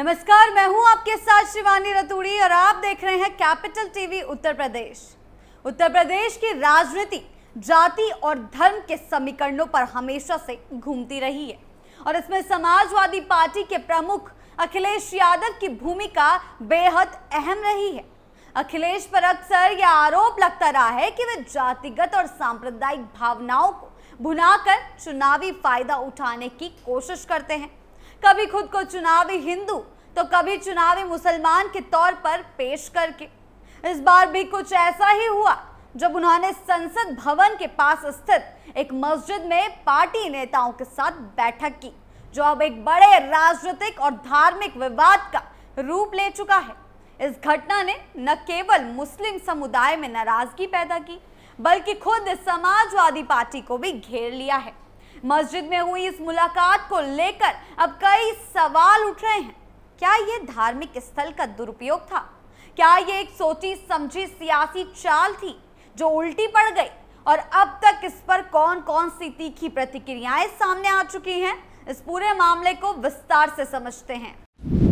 नमस्कार, मैं हूं आपके साथ शिवानी रतूड़ी और आप देख रहे हैं कैपिटल टीवी उत्तर प्रदेश। उत्तर प्रदेश की राजनीति जाति और धर्म के समीकरणों पर हमेशा से घूमती रही है और इसमें समाजवादी पार्टी के प्रमुख अखिलेश यादव की भूमिका बेहद अहम रही है। अखिलेश पर अक्सर यह आरोप लगता रहा है कि वे जातिगत और सांप्रदायिक भावनाओं को भुनाकर चुनावी फायदा उठाने की कोशिश करते हैं। कभी खुद को चुनावी हिंदू तो कभी चुनावी मुसलमान के तौर पर पेश करके। इस बार भी कुछ ऐसा ही हुआ जब उन्होंने संसद भवन के पास स्थित एक मस्जिद में पार्टी नेताओं के साथ बैठक की, जो अब एक बड़े राजनीतिक और धार्मिक विवाद का रूप ले चुका है। इस घटना ने न केवल मुस्लिम समुदाय में नाराजगी पैदा की, बल्कि खुद समाजवादी पार्टी को भी घेर लिया है। मस्जिद में हुई इस मुलाकात को लेकर अब कई सवाल उठ रहे हैं। क्या ये धार्मिक स्थल का दुरुपयोग था? क्या ये एक सोची समझी सियासी चाल थी जो उल्टी पड़ गई? और अब तक इस पर कौन कौन सी तीखी प्रतिक्रियाएं सामने आ चुकी हैं? इस पूरे मामले को विस्तार से समझते हैं।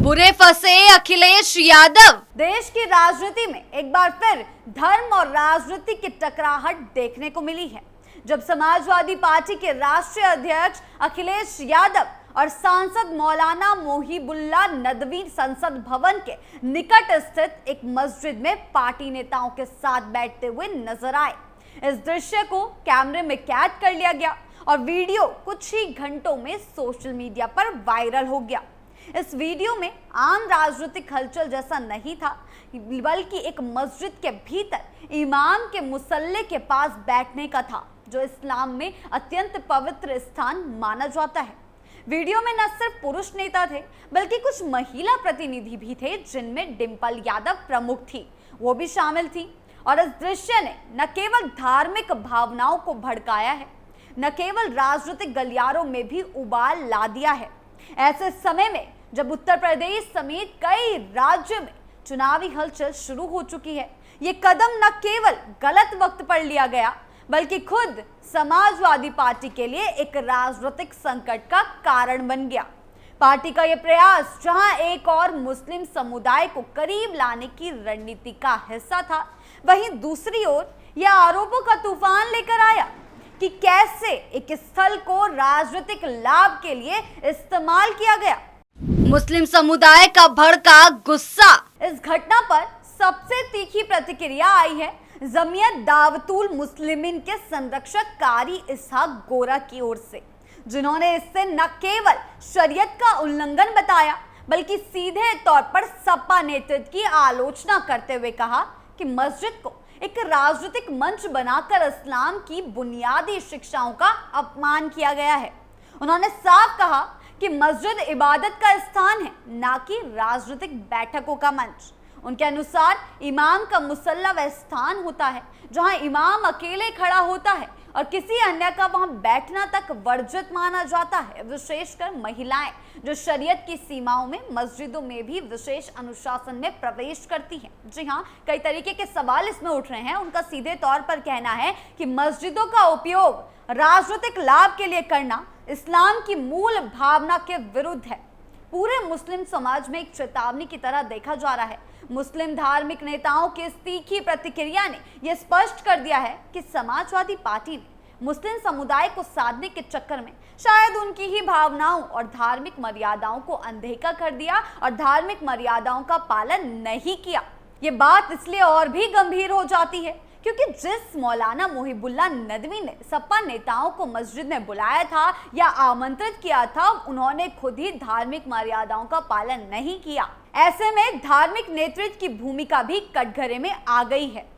बुरे फंसे अखिलेश यादव। देश की राजनीति में एक बार फिर धर्म और राजनीति की टकराहट देखने को मिली है, जब समाजवादी पार्टी के राष्ट्रीय अध्यक्ष अखिलेश यादव और सांसद मौलाना मोहिबुल्लाह नदवी संसद भवन के निकट स्थित एक मस्जिद में पार्टी नेताओं के साथ बैठते हुए नजर आए। इस दृश्य को कैमरे में कैद कर लिया गया और वीडियो कुछ ही घंटों में सोशल मीडिया पर वायरल हो गया। इस वीडियो में आम राजनीतिक हलचल जैसा नहीं था, बल्कि एक मस्जिद के भीतर इमाम के मुसल्ले के पास बैठने का था, जो इस्लाम में अत्यंत पवित्र स्थान माना जाता है। वीडियो में न सिर्फ पुरुष नेता थे, बल्कि कुछ महिला प्रतिनिधि भी थे, जिनमें डिंपल यादव प्रमुख थी, वो भी शामिल थी। और इस दृश्य ने न केवल धार्मिक भावनाओं को भड़काया है, न केवल राजनीतिक गलियारों में भी उबाल ला दिया है। ऐसे समय में जब उत्तर प्रदेश समेत कई राज्यों में चुनावी हलचल शुरू हो चुकी है, ये कदम न केवल गलत वक्त पर लिया गया, बल्कि खुद समाजवादी पार्टी के लिए एक राजनीतिक संकट का कारण बन गया। पार्टी का यह प्रयास जहां एक और मुस्लिम समुदाय को करीब लाने की रणनीति का हिस्सा था, वहीं दूसरी ओर यह आरोपों का तूफान लेकर आया कि कैसे एक स्थल को राजनीतिक लाभ के लिए इस्तेमाल किया गया। मुस्लिम समुदाय का भड़का गुस्सा। इस घटना पर सबसे तीखी प्रतिक्रिया आई है जमीयत दावतुल मुस्लिमीन के संरक्षक कारी इसहाक गोरा की ओर से, जिन्होंने इससे न केवल शरीयत का उल्लंघन बताया, बल्कि सीधे तौर पर सपा नेतृत्व की आलोचना करते हुए कहा कि मस्जिद को एक राजनीतिक मंच बनाकर इस्लाम की बुनियादी शिक्षाओं का अपमान किया गया है। उन्होंने साफ कहा कि मस्जिद इबादत का स्थान है, ना कि राजनीतिक बैठकों का मंच। उनके अनुसार इमाम का मुसल्ला वह स्थान होता है जहां इमाम अकेले खड़ा होता है और किसी अन्य का वहां बैठना तक वर्जित माना जाता है, विशेषकर महिलाएं जो शरीयत की सीमाओं में मस्जिदों में भी विशेष अनुशासन में प्रवेश करती हैं। जी हाँ, कई तरीके के सवाल इसमें उठ रहे हैं। उनका सीधे तौर पर कहना है कि मस्जिदों का उपयोग राजनीतिक लाभ के लिए करना इस्लाम की मूल भावना के विरुद्ध है। पूरे मुस्लिम समाज में एक चेतावनी की तरह देखा जा रहा है। मुस्लिम धार्मिक नेताओं की इस तीखी प्रतिक्रिया ने यह स्पष्ट कर दिया है कि समाजवादी पार्टी ने मुस्लिम समुदाय को साधने के चक्कर में शायद उनकी ही भावनाओं और धार्मिक मर्यादाओं को अनदेखा कर दिया और धार्मिक मर्यादाओं का पालन नहीं किया। ये बात इसलिए और भी गंभीर हो जाती है क्योंकि जिस मौलाना मोहिबुल्लाह नदवी ने सपा नेताओं को मस्जिद में बुलाया था या आमंत्रित किया था, उन्होंने खुद ही धार्मिक मर्यादाओं का पालन नहीं किया। ऐसे में धार्मिक नेतृत्व की भूमिका भी कटघरे में आ गई है।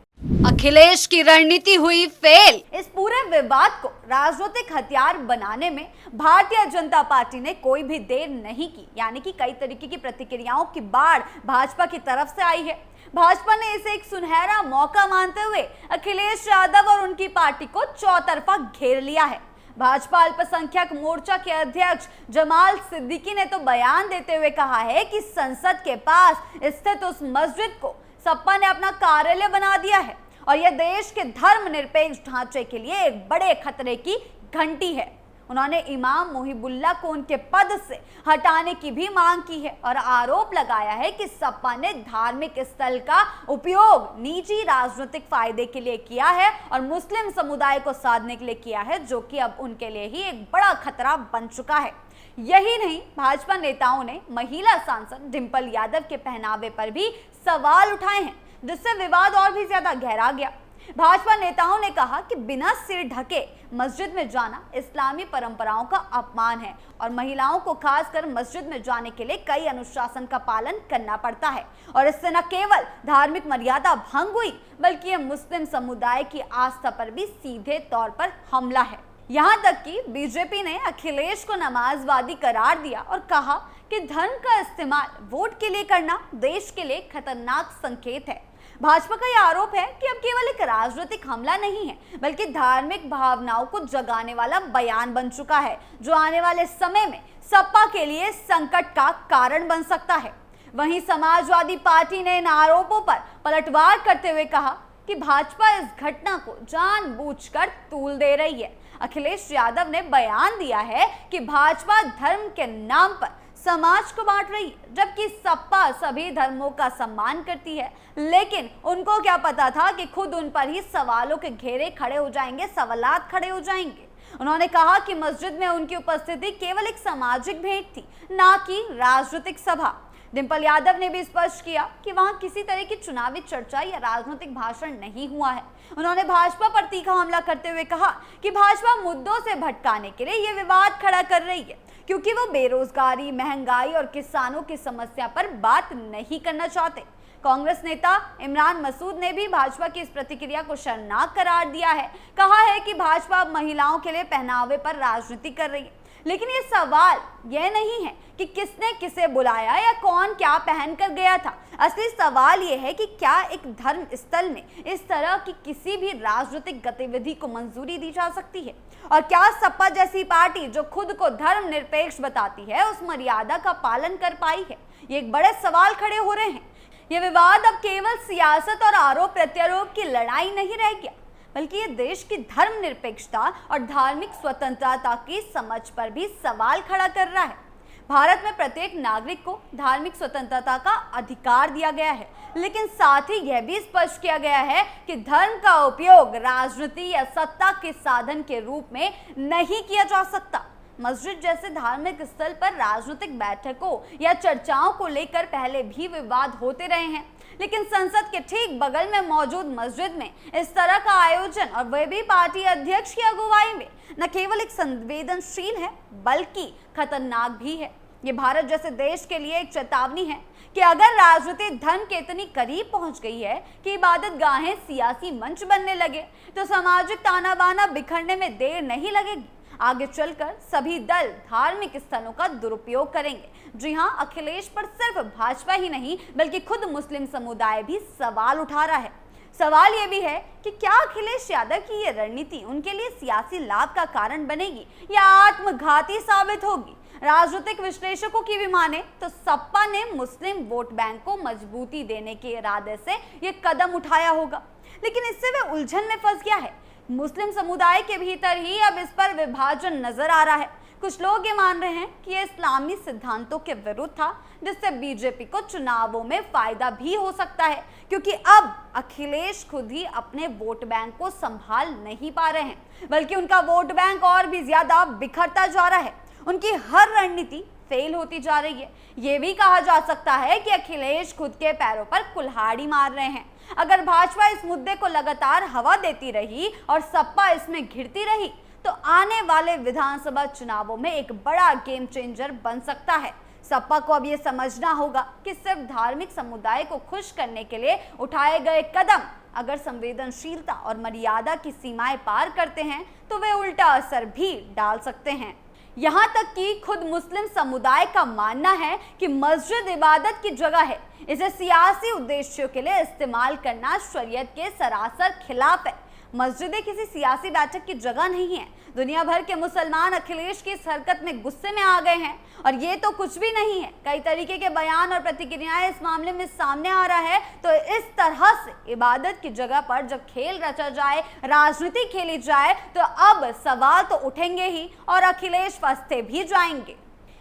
अखिलेश की रणनीति हुई फेल। इस पूरे विवाद को राजनीतिक हथियार बनाने में भारतीय जनता पार्टी ने कोई भी देर नहीं की, यानी कि कई तरीके की प्रतिक्रियाओं की बाढ़ भाजपा की तरफ से आई है। भाजपा ने इसे एक सुनहरा मौका मानते हुए अखिलेश यादव और उनकी पार्टी को चौतरफा घेर लिया है। भाजपा अल्पसंख्यक मोर्चा के अध्यक्ष जमाल सिद्दीकी ने तो बयान देते हुए कहा है कि संसद के पास स्थित उस मस्जिद को सपा ने अपना कार्यालय बना दिया है और यह देश के धर्मनिरपेक्ष ढांचे के लिए एक बड़े खतरे की घंटी है। उन्होंने इमाम मुहिबुल्लाह को उनके पद से हटाने की भी मांग की है और आरोप लगाया है कि सपा ने धार्मिक स्थल का उपयोग निजी राजनीतिक फायदे के लिए किया है और मुस्लिम समुदाय को साधने के लिए किया है, जो कि अब उनके लिए ही एक बड़ा खतरा बन चुका है। यही नहीं, भाजपा नेताओं ने महिला सांसद डिंपल यादव के पहनावे पर भी सवाल उठाए हैं, जिससे विवाद और भी ज्यादा गहरा गया। भाजपा नेताओं ने कहा कि बिना सिर ढके मस्जिद में जाना इस्लामी परंपराओं का अपमान है और महिलाओं को खासकर मस्जिद में जाने के लिए कई अनुशासन का पालन करना पड़ता है और इससे न केवल धार्मिक मर्यादा भंग हुई बल्कि यह मुस्लिम समुदाय की आस्था पर भी सीधे तौर पर हमला है। यहाँ तक कि बीजेपी ने अखिलेश को नमाजवादी करार दिया और कहा कि धर्म का इस्तेमाल वोट के लिए करना देश के लिए खतरनाक संकेत है। भाजपा का यह आरोप है कि अब केवल एक राजनीतिक हमला नहीं है बल्कि धार्मिक भावनाओं को जगाने वाला बयान बन चुका है, जो आने वाले समय में सपा के लिए संकट का कारण बन सकता है। वहीं समाजवादी पार्टी ने इन आरोपों पर पलटवार करते हुए कहा कि भाजपा इस घटना को जानबूझकर तूल दे रही है। अखिलेश यादव ने बयान दिया है कि भाजपा धर्म के नाम पर समाज को बांट रही है, जबकि सपा सभी धर्मों का सम्मान करती है। लेकिन उनको क्या पता था कि खुद उन पर ही सवालों के घेरे खड़े हो जाएंगे, सवालात खड़े हो जाएंगे। उन्होंने कहा कि मस्जिद में उनकी उपस्थिति केवल एक सामाजिक भेंट थी, ना कि राजनीतिक सभा। डिंपल यादव ने भी स्पष्ट किया कि वहां किसी तरह की चुनावी चर्चा या राजनीतिक भाषण नहीं हुआ है। उन्होंने भाजपा पर तीखा हमला करते हुए कहा कि भाजपा मुद्दों से भटकाने के लिए ये विवाद खड़ा कर रही है, क्योंकि वो बेरोजगारी, महंगाई और किसानों की समस्या पर बात नहीं करना चाहते। कांग्रेस नेता इमरान मसूद ने भी भाजपा की इस प्रतिक्रिया को शर्मनाक करार दिया है। कहा है कि भाजपा अब महिलाओं के लिए पहनावे पर राजनीति कर रही है। लेकिन ये सवाल यह नहीं है कि किसने किसे बुलाया या कौन क्या पहनकर गया था। असली सवाल यह है कि क्या एक धर्म स्थल में इस तरह की किसी भी राजनीतिक गतिविधि को मंजूरी दी जा सकती है, और क्या सपा जैसी पार्टी जो खुद को धर्म निरपेक्ष बताती है उस मर्यादा का पालन कर पाई है। ये एक बड़े सवाल खड़े हो रहे हैं। ये विवाद अब केवल सियासत और आरोप प्रत्यारोप की लड़ाई नहीं रह गया, बल्कि ये देश की धर्मनिरपेक्षता और धार्मिक स्वतंत्रता की समझ पर भी सवाल खड़ा कर रहा है। भारत में प्रत्येक नागरिक को धार्मिक स्वतंत्रता का अधिकार दिया गया है, लेकिन साथ ही यह भी स्पष्ट किया गया है कि धर्म का उपयोग राजनीति या सत्ता के साधन के रूप में नहीं किया जा सकता। मस्जिद जैसे धार्मिक स्थल पर राजनीतिक बैठकों या चर्चाओं को लेकर पहले भी विवाद होते रहे हैं, लेकिन संसद के ठीक बगल में मौजूद मस्जिद में इस तरह का आयोजन, और वह भी पार्टी अध्यक्ष की अगुवाई में, न केवल एक संवेदनशील है बल्कि खतरनाक भी है। ये भारत जैसे देश के लिए एक चेतावनी है कि अगर राजनीति धर्म के इतनी करीब पहुंच गई है कि इबादत गाहें सियासी मंच बनने लगे, तो सामाजिक ताना बाना बिखरने में देर नहीं लगेगी। आगे चलकर सभी दल धार्मिक स्थलों का दुरुपयोग करेंगे। जी हां, अखिलेश पर सिर्फ भाजपा ही नहीं बल्कि खुद मुस्लिम समुदाय भी सवाल उठा रहा है। सवाल ये भी है कि क्या अखिलेश यादव की ये रणनीति उनके लिए सियासी लाभ का कारण बनेगी या आत्मघाती साबित होगी। राजनीतिक विश्लेषकों की भी माने तो सपा ने मुस्लिम वोट बैंक को मजबूती देने के इरादे से ये कदम उठाया होगा, लेकिन इससे वे उलझन में फंस गया है। मुस्लिम समुदाय के भीतर ही अब इस पर विभाजन नजर आ रहा है। कुछ लोग ये मान रहे हैं कि ये इस्लामी सिद्धांतों के विरुद्ध था, जिससे बीजेपी को चुनावों में फायदा भी हो सकता है, क्योंकि अब अखिलेश खुद ही अपने वोट बैंक को संभाल नहीं पा रहे हैं, बल्कि उनका वोट बैंक और भी ज्यादा बिखरता जा रहा है। उनकी हर रणनीति फेल होती जा रही है। ये भी कहा जा सकता है कि अखिलेश खुद के पैरों पर कुल्हाड़ी मार रहे हैं। अगर भाजपा इस मुद्दे को लगातार हवा देती रही और सपा इसमें घिरती रही, तो आने वाले विधानसभा चुनावों में एक बड़ा गेम चेंजर बन सकता है। सपा को अब ये समझना होगा कि सिर्फ धार्मिक समुदाय को खुश करने के लिए उठाए गए कदम अगर संवेदनशीलता और मर्यादा की सीमाएं पार करते हैं, तो वे उल्टा असर भी डाल सकते हैं। यहाँ तक कि खुद मुस्लिम समुदाय का मानना है कि मस्जिद इबादत की जगह है, इसे सियासी उद्देश्यों के लिए इस्तेमाल करना शरीयत के सरासर खिलाफ है। मस्जिदें किसी सियासी बैठक की जगह नहीं है। दुनिया भर के मुसलमान अखिलेश की इस हरकत में गुस्से में आ गए हैं और ये तो कुछ भी नहीं है। कई तरीके के बयान और प्रतिक्रियाएं इस मामले में सामने आ रहा है। तो इस तरह से इबादत की जगह पर जब खेल रचा जाए, राजनीति खेली जाए, तो अब सवाल तो उठेंगे ही और अखिलेश फंसते भी जाएंगे।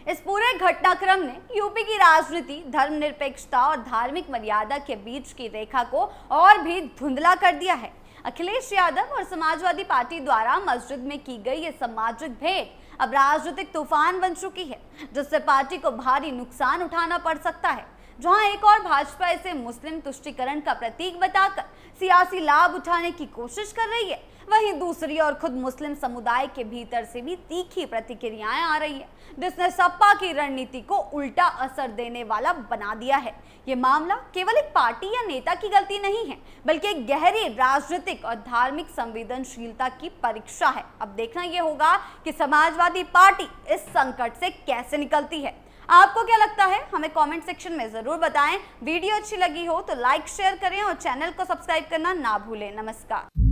इस पूरे घटनाक्रम ने यूपी की राजनीति, धर्मनिरपेक्षता और धार्मिक मर्यादा के बीच की रेखा को और भी धुंधला कर दिया है। अखिलेश यादव और समाजवादी पार्टी द्वारा मस्जिद में की गई ये सामाजिक भेंट अब राजनीतिक तूफान बन चुकी है, जिससे पार्टी को भारी नुकसान उठाना पड़ सकता है। जहां एक और भाजपा इसे मुस्लिम तुष्टीकरण का प्रतीक बताकर सियासी लाभ उठाने की कोशिश कर रही है, वहीं दूसरी ओर खुद मुस्लिम समुदाय के भीतर से भी तीखी प्रतिक्रियाएं आ रही है, जिसने सपा की रणनीति को उल्टा असर देने वाला बना दिया है। ये मामला केवल एक पार्टी या नेता की गलती नहीं है, बल्कि एक गहरी राजनीतिक और धार्मिक संवेदनशीलता की परीक्षा है। अब देखना यह होगा कि समाजवादी पार्टी इस संकट से कैसे निकलती है। आपको क्या लगता है, हमें कमेंट सेक्शन में जरूर बताएं। वीडियो अच्छी लगी हो तो लाइक शेयर करें और चैनल को सब्सक्राइब करना ना भूलें। नमस्कार।